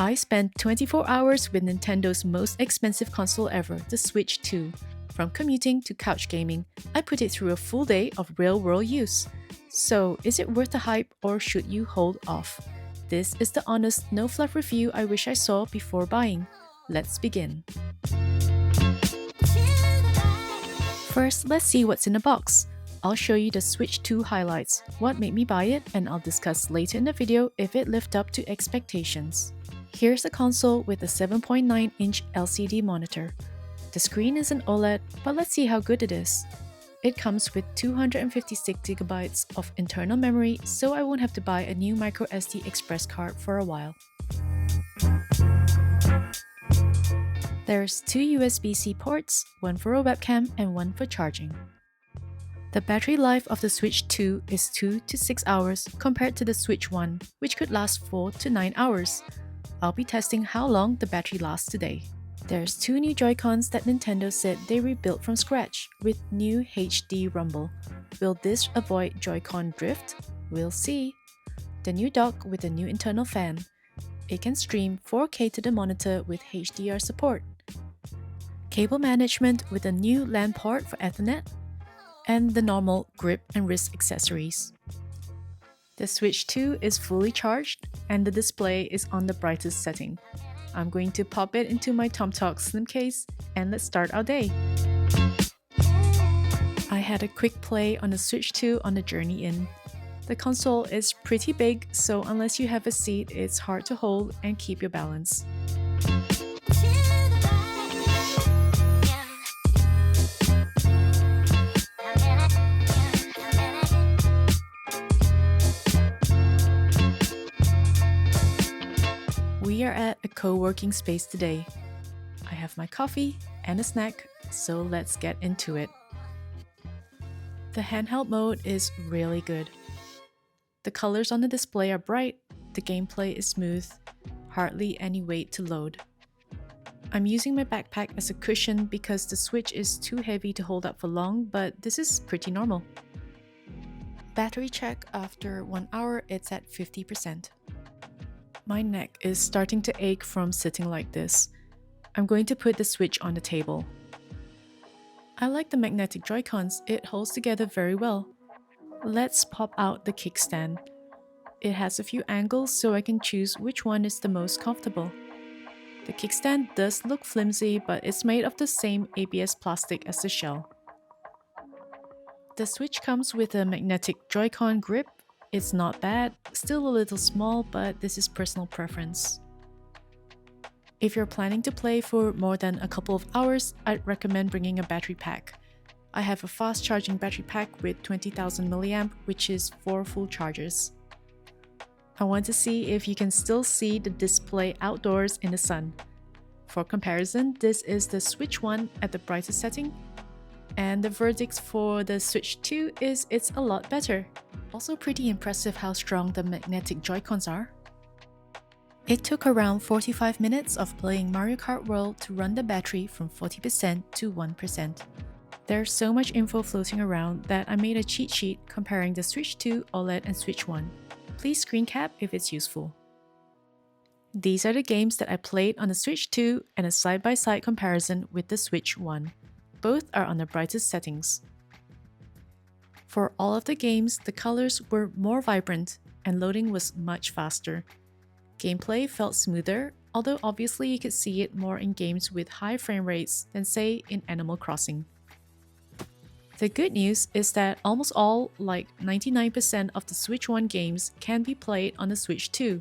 I spent 24 hours with Nintendo's most expensive console ever, the Switch 2. From commuting to couch gaming, I put it through a full day of real-world use. So, is it worth the hype or should you hold off? This is the honest, no-fluff review I wish I saw before buying. Let's begin. First, let's see what's in the box. I'll show you the Switch 2 highlights, what made me buy it, and I'll discuss later in the video if it lived up to expectations. Here's the console with a 7.9-inch LCD monitor. The screen is an OLED, but let's see how good it is. It comes with 256GB of internal memory, so I won't have to buy a new microSD express card for a while. There's two USB-C ports, one for a webcam and one for charging. The battery life of the Switch 2 is 2 to 6 hours compared to the Switch 1, which could last 4 to 9 hours. I'll be testing how long the battery lasts today. There's two new Joy-Cons that Nintendo said they rebuilt from scratch with new HD rumble. Will this avoid Joy-Con drift? We'll see. The new dock with a new internal fan. It can stream 4K to the monitor with HDR support. Cable management with a new LAN port for Ethernet. And the normal grip and wrist accessories. The Switch 2 is fully charged and the display is on the brightest setting. I'm going to pop it into my tomtoc slim case and let's start our day. I had a quick play on the Switch 2 on the journey in. The console is pretty big, so unless you have a seat, it's hard to hold and keep your balance. We are at a co-working space today. I have my coffee and a snack, so let's get into it. The handheld mode is really good. The colors on the display are bright, the gameplay is smooth, hardly any weight to load. I'm using my backpack as a cushion because the Switch is too heavy to hold up for long, but this is pretty normal. Battery check after 1 hour, it's at 50%. My neck is starting to ache from sitting like this. I'm going to put the Switch on the table. I like the magnetic Joy-Cons, it holds together very well. Let's pop out the kickstand. It has a few angles so I can choose which one is the most comfortable. The kickstand does look flimsy, but it's made of the same ABS plastic as the shell. The Switch comes with a magnetic Joy-Con grip. It's not bad, still a little small, but this is personal preference. If you're planning to play for more than a couple of hours, I'd recommend bringing a battery pack. I have a fast charging battery pack with 20,000 mAh, which is 4 full charges. I want to see if you can still see the display outdoors in the sun. For comparison, this is the Switch 1 at the brightest setting, and the verdict for the Switch 2 is it's a lot better. Also pretty impressive how strong the magnetic Joy-Cons are. It took around 45 minutes of playing Mario Kart World to run the battery from 40% to 1%. There's so much info floating around that I made a cheat sheet comparing the Switch 2 OLED and Switch 1. Please screen cap if it's useful. These are the games that I played on the Switch 2 and a side-by-side comparison with the Switch 1. Both are on the brightest settings. For all of the games, the colors were more vibrant and loading was much faster. Gameplay felt smoother, although obviously you could see it more in games with high frame rates than say in Animal Crossing. The good news is that almost all, like 99% of the Switch 1 games can be played on the Switch 2.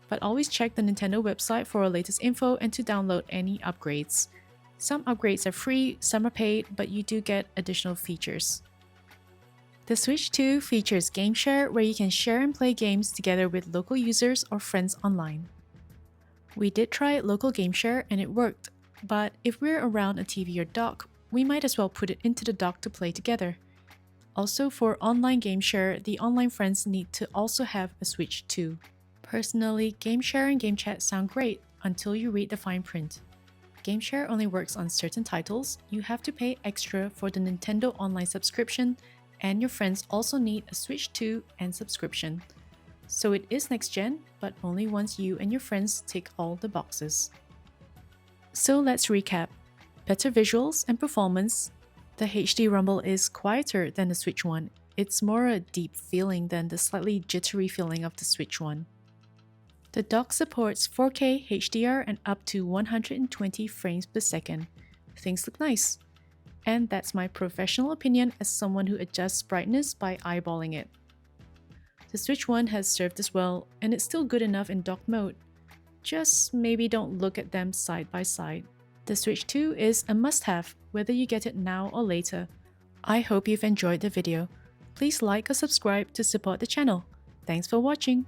But always check the Nintendo website for our latest info and to download any upgrades. Some upgrades are free, some are paid, but you do get additional features. The Switch 2 features Game Share, where you can share and play games together with local users or friends online. We did try local Game Share and it worked, but if we're around a TV or dock, we might as well put it into the dock to play together. Also, for online Game Share, the online friends need to also have a Switch 2. Personally, Game Share and Game Chat sound great until you read the fine print. Game Share only works on certain titles, you have to pay extra for the Nintendo Online subscription, and your friends also need a Switch 2 and subscription. So it is next gen, but only once you and your friends tick all the boxes. So let's recap. Better visuals and performance. The HD Rumble is quieter than the Switch one. It's more a deep feeling than the slightly jittery feeling of the Switch one. The dock supports 4K HDR and up to 120 frames per second. Things look nice. And that's my professional opinion as someone who adjusts brightness by eyeballing it. The Switch one has served us well, and it's still good enough in dock mode. Just maybe don't look at them side by side. The Switch 2 is a must-have, whether you get it now or later. I hope you've enjoyed the video. Please like or subscribe to support the channel. Thanks for watching!